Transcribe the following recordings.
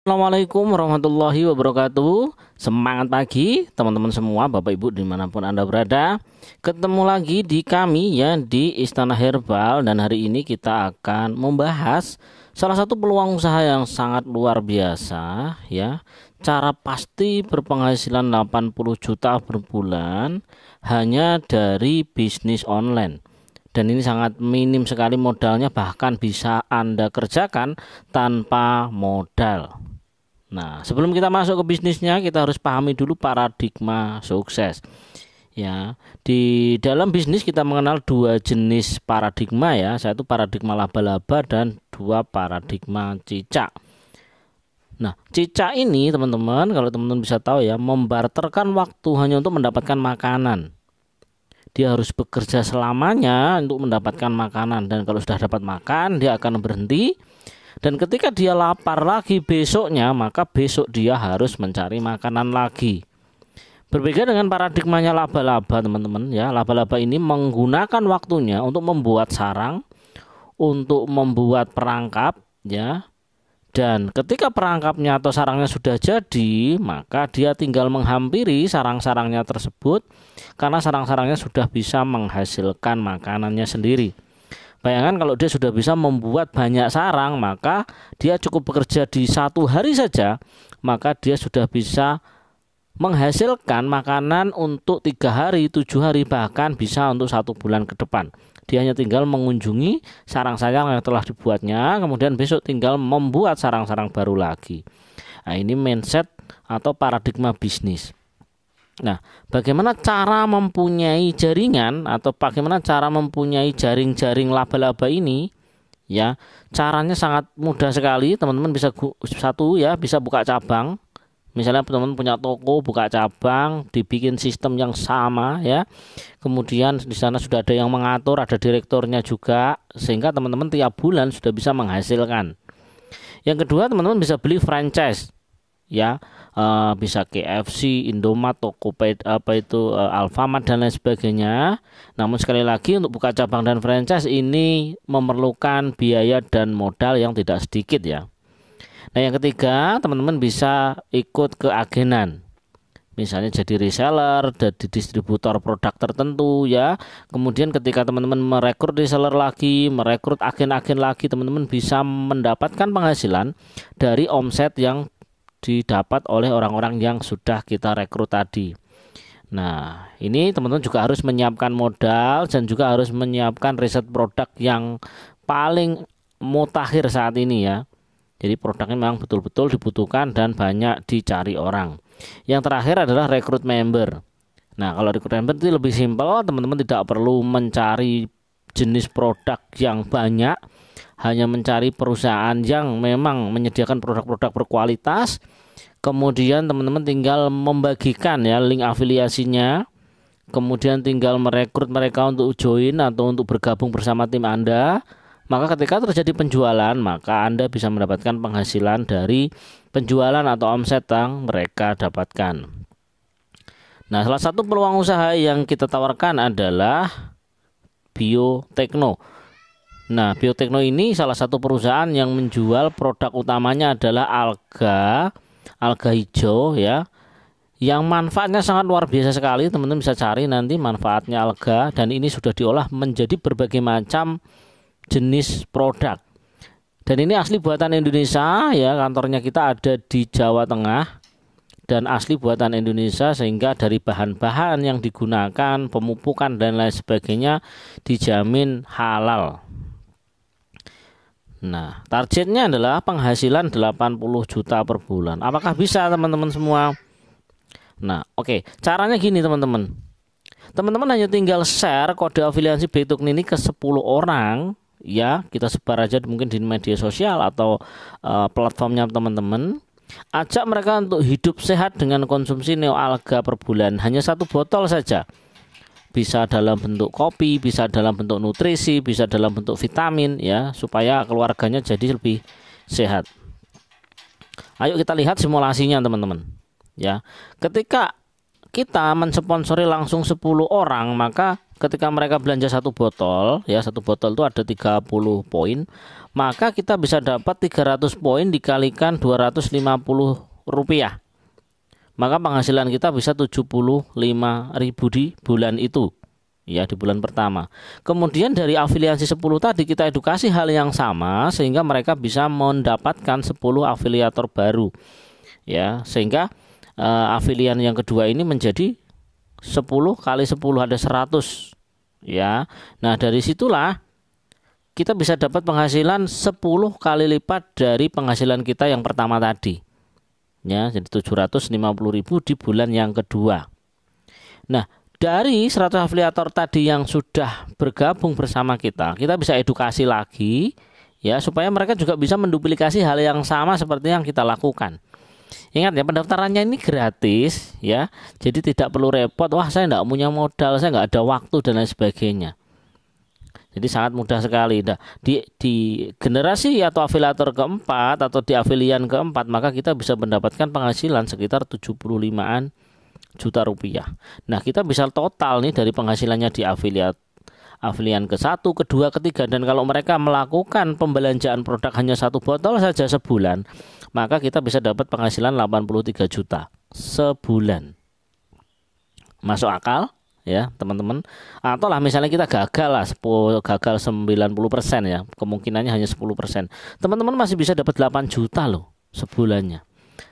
Assalamualaikum warahmatullahi wabarakatuh. Semangat pagi teman-teman semua, Bapak Ibu dimanapun Anda berada. Ketemu lagi di kami ya di Istana Herbal, dan hari ini kita akan membahas salah satu peluang usaha yang sangat luar biasa ya. Cara pasti berpenghasilan 80 juta per bulan hanya dari bisnis online. Dan ini sangat minim sekali modalnya, bahkan bisa Anda kerjakan tanpa modal. Nah, sebelum kita masuk ke bisnisnya, kita harus pahami dulu paradigma sukses. Ya, di dalam bisnis kita mengenal dua jenis paradigma ya, satu paradigma laba-laba dan dua paradigma cicak. Nah, cicak ini teman-teman, kalau teman-teman bisa tahu ya, membarterkan waktu hanya untuk mendapatkan makanan. Dia harus bekerja selamanya untuk mendapatkan makanan, dan kalau sudah dapat makan, dia akan berhenti. Dan ketika dia lapar lagi besoknya, maka besok dia harus mencari makanan lagi. Berbeda dengan paradigmanya laba-laba teman-teman ya. Laba-laba ini menggunakan waktunya untuk membuat sarang, untuk membuat perangkap ya. Dan ketika perangkapnya atau sarangnya sudah jadi, maka dia tinggal menghampiri sarang-sarangnya tersebut, karena sarang-sarangnya sudah bisa menghasilkan makanannya sendiri. Bayangkan kalau dia sudah bisa membuat banyak sarang, maka dia cukup bekerja di satu hari saja, maka dia sudah bisa menghasilkan makanan untuk 3 hari, 7 hari, bahkan bisa untuk 1 bulan ke depan. Dia hanya tinggal mengunjungi sarang-sarang yang telah dibuatnya, kemudian besok tinggal membuat sarang-sarang baru lagi. Nah, ini mindset atau paradigma bisnis. Nah, bagaimana cara mempunyai jaringan atau bagaimana cara mempunyai jaring-jaring laba-laba ini? Ya, caranya sangat mudah sekali. Teman-teman bisa bisa buka cabang. Misalnya teman-teman punya toko, buka cabang, dibikin sistem yang sama ya. Kemudian di sana sudah ada yang mengatur, ada direkturnya juga, sehingga teman-teman tiap bulan sudah bisa menghasilkan. Yang kedua, teman-teman bisa beli franchise. Ya, bisa KFC, Indomaret, Tokopedia, Alfamart dan lain sebagainya. Namun sekali lagi, untuk buka cabang dan franchise ini memerlukan biaya dan modal yang tidak sedikit ya. Nah, yang ketiga, teman-teman bisa ikut ke agenan. Misalnya jadi reseller, jadi distributor produk tertentu ya. Kemudian ketika teman-teman merekrut reseller lagi, merekrut agen-agen lagi, teman-teman bisa mendapatkan penghasilan dari omset yang didapat oleh orang-orang yang sudah kita rekrut tadi. Nah, ini teman-teman juga harus menyiapkan modal dan juga harus menyiapkan riset produk yang paling mutakhir saat ini ya. Jadi produknya memang betul-betul dibutuhkan dan banyak dicari orang. Yang terakhir adalah rekrut member. Nah, kalau rekrut member itu lebih simpel, teman-teman tidak perlu mencari jenis produk yang banyak, hanya mencari perusahaan yang memang menyediakan produk-produk berkualitas. Kemudian teman-teman tinggal membagikan ya link afiliasinya. Kemudian tinggal merekrut mereka untuk join atau untuk bergabung bersama tim Anda. Maka ketika terjadi penjualan, maka Anda bisa mendapatkan penghasilan dari penjualan atau omset yang mereka dapatkan. Nah, salah satu peluang usaha yang kita tawarkan adalah Biotekno. Nah, Biotekno ini salah satu perusahaan yang menjual produk utamanya adalah alga hijau ya, yang manfaatnya sangat luar biasa sekali. Teman-teman bisa cari nanti manfaatnya alga, dan ini sudah diolah menjadi berbagai macam jenis produk. Dan ini asli buatan Indonesia ya, kantornya kita ada di Jawa Tengah dan asli buatan Indonesia, sehingga dari bahan-bahan yang digunakan, pemupukan dan lain sebagainya dijamin halal. Nah, targetnya adalah penghasilan 80 juta per bulan. Apakah bisa teman-teman semua? Nah, oke. Caranya gini teman-teman. Teman-teman hanya tinggal share kode afiliasi Biotekno ini ke 10 orang. Ya, kita sebar aja mungkin di media sosial atau platformnya teman-teman. Ajak mereka untuk hidup sehat dengan konsumsi neo alga per bulan. Hanya 1 botol saja. Bisa dalam bentuk kopi, bisa dalam bentuk nutrisi, bisa dalam bentuk vitamin ya, supaya keluarganya jadi lebih sehat. Ayo kita lihat simulasinya teman-teman ya. Ketika kita mensponsori langsung 10 orang, maka ketika mereka belanja satu botol, ya satu botol itu ada 30 poin, maka kita bisa dapat 300 poin dikalikan 250 rupiah. Maka penghasilan kita bisa 75.000 di bulan itu, ya di bulan pertama. Kemudian dari afiliasi 10 tadi kita edukasi hal yang sama sehingga mereka bisa mendapatkan 10 afiliator baru, ya, sehingga afilian yang kedua ini menjadi 10 kali 10 ada 100, ya. Nah, dari situlah kita bisa dapat penghasilan 10 kali lipat dari penghasilan kita yang pertama tadi. Ya, jadi 750.000 di bulan yang kedua. Nah, dari 100 afiliator tadi yang sudah bergabung bersama kita bisa edukasi lagi, ya, supaya mereka juga bisa menduplikasi hal yang sama seperti yang kita lakukan. Ingat ya, pendaftarannya ini gratis, ya, jadi tidak perlu repot. Wah, saya tidak punya modal, saya nggak ada waktu dan lain sebagainya. Jadi sangat mudah sekali. Nah, di generasi atau afiliator keempat atau di afilian keempat, maka kita bisa mendapatkan penghasilan sekitar 75-an juta rupiah. Nah, kita bisa total nih dari penghasilannya di afilian ke-1, kedua, ketiga, dan kalau mereka melakukan pembelanjaan produk hanya satu botol saja sebulan, maka kita bisa dapat penghasilan 83 juta sebulan. Masuk akal? Ya teman-teman, atau lah misalnya kita gagal lah, gagal 90% ya, kemungkinannya hanya 10%, teman-teman masih bisa dapat 8 juta loh sebulannya,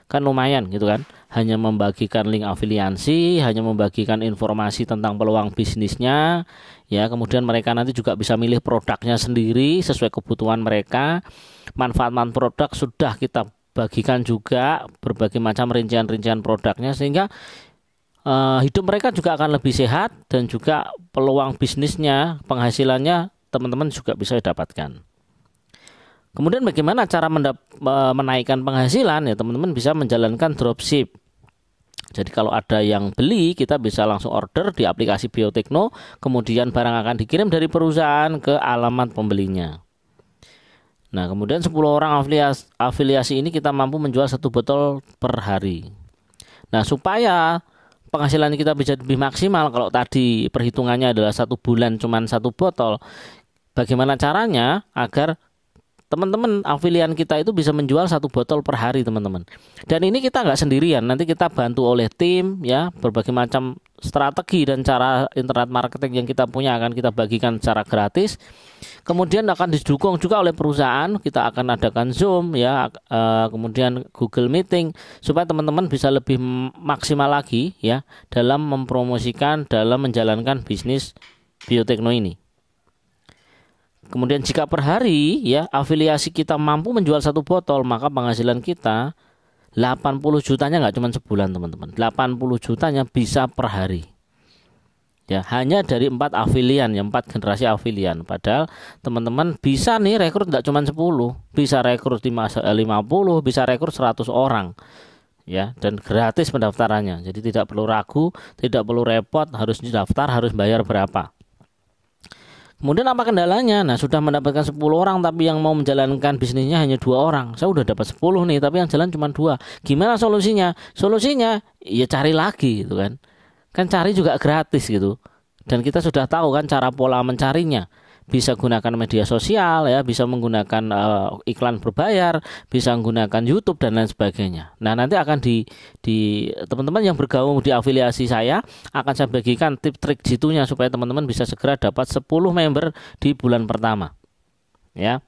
kan lumayan gitu kan. Hanya membagikan link afiliasi, hanya membagikan informasi tentang peluang bisnisnya, ya, kemudian mereka nanti juga bisa milih produknya sendiri sesuai kebutuhan mereka. Manfaat-manfaat produk sudah kita bagikan juga, berbagai macam rincian-rincian produknya, sehingga hidup mereka juga akan lebih sehat dan juga peluang bisnisnya, penghasilannya teman-teman juga bisa dapatkan. Kemudian bagaimana cara menaikkan penghasilan? Ya, teman-teman bisa menjalankan dropship. Jadi kalau ada yang beli, kita bisa langsung order di aplikasi Biotekno, kemudian barang akan dikirim dari perusahaan ke alamat pembelinya. Nah, kemudian 10 orang afiliasi ini kita mampu menjual satu botol per hari. Nah, supaya penghasilan kita bisa lebih maksimal, kalau tadi perhitungannya adalah satu bulan cuma satu botol, bagaimana caranya agar teman-teman afilian kita itu bisa menjual satu botol per hari, teman-teman. Dan ini kita nggak sendirian, nanti kita bantu oleh tim, ya, berbagai macam strategi dan cara internet marketing yang kita punya akan kita bagikan secara gratis. Kemudian akan didukung juga oleh perusahaan, kita akan adakan Zoom, ya, kemudian Google Meeting, supaya teman-teman bisa lebih maksimal lagi, ya, dalam mempromosikan, dalam menjalankan bisnis Biotekno ini. Kemudian jika per hari, ya, afiliasi kita mampu menjual satu botol, maka penghasilan kita 80 jutanya nggak cuma sebulan, teman-teman. 80 jutanya bisa per hari. Ya, hanya dari 4 afilian, ya, 4 generasi afilian. Padahal teman-teman bisa nih rekrut nggak cuma 10, bisa rekrut 50, bisa rekrut 100 orang. Ya, dan gratis pendaftarannya. Jadi tidak perlu ragu, tidak perlu repot, harus daftar, harus bayar berapa. Kemudian apa kendalanya? Nah, sudah mendapatkan 10 orang tapi yang mau menjalankan bisnisnya hanya 2 orang. Saya udah dapat 10 nih tapi yang jalan cuma 2. Gimana solusinya? Solusinya ya cari lagi gitu kan. Kan cari juga gratis gitu. Dan kita sudah tahu kan cara pola mencarinya. Bisa gunakan media sosial, ya, bisa menggunakan iklan berbayar, bisa menggunakan YouTube dan lain sebagainya. Nah, nanti akan di teman-teman yang bergabung di afiliasi saya akan saya bagikan tip trik jitunya supaya teman-teman bisa segera dapat 10 member di bulan pertama. Ya.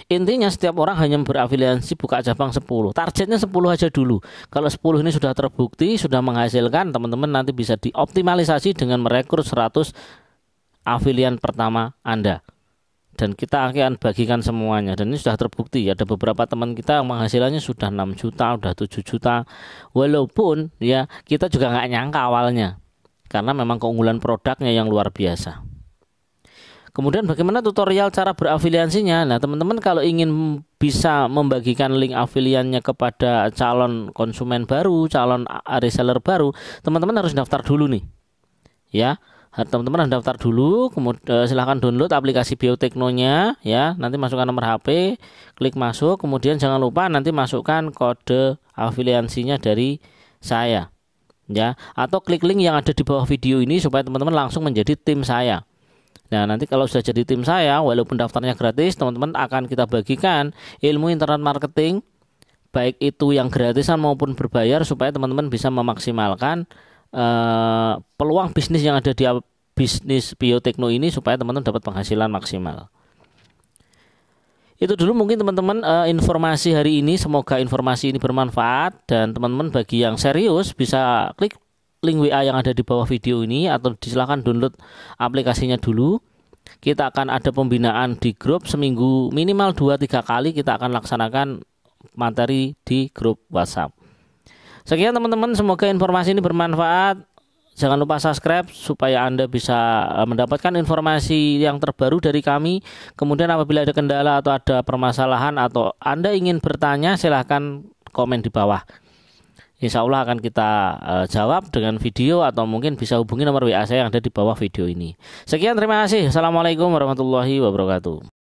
Intinya setiap orang hanya berafiliasi buka cabang 10. Targetnya 10 aja dulu. Kalau 10 ini sudah terbukti, sudah menghasilkan, teman-teman nanti bisa dioptimalisasi dengan merekrut 100 afilian pertama Anda, dan kita akan bagikan semuanya. Dan ini sudah terbukti, ada beberapa teman kita yang penghasilannya sudah 6 juta, sudah 7 juta, walaupun ya kita juga nggak nyangka awalnya karena memang keunggulan produknya yang luar biasa. Kemudian bagaimana tutorial cara berafiliasinya? Nah, teman-teman kalau ingin bisa membagikan link afiliannya kepada calon konsumen baru, calon reseller baru, teman-teman harus daftar dulu nih, ya. Teman-teman harus daftar dulu, kemudian silahkan download aplikasi Bioteknonya, ya. Nanti masukkan nomor HP, klik masuk, kemudian jangan lupa nanti masukkan kode afiliasinya dari saya, ya, atau klik link yang ada di bawah video ini supaya teman-teman langsung menjadi tim saya. Nah, nanti kalau sudah jadi tim saya, walaupun daftarnya gratis, teman-teman akan kita bagikan ilmu internet marketing, baik itu yang gratisan maupun berbayar, supaya teman-teman bisa memaksimalkan peluang bisnis yang ada di bisnis biotekno ini, supaya teman-teman dapat penghasilan maksimal. Itu dulu mungkin teman-teman informasi hari ini. Semoga informasi ini bermanfaat, dan teman-teman bagi yang serius bisa klik link WA yang ada di bawah video ini, atau silakan download aplikasinya dulu. Kita akan ada pembinaan di grup seminggu minimal 2-3 kali, kita akan laksanakan materi di grup WhatsApp. Sekian teman-teman, semoga informasi ini bermanfaat. Jangan lupa subscribe supaya Anda bisa mendapatkan informasi yang terbaru dari kami. Kemudian apabila ada kendala atau ada permasalahan atau Anda ingin bertanya, silahkan komen di bawah. Insya Allah akan kita jawab dengan video, atau mungkin bisa hubungi nomor WA saya yang ada di bawah video ini. Sekian, terima kasih. Assalamualaikum warahmatullahi wabarakatuh.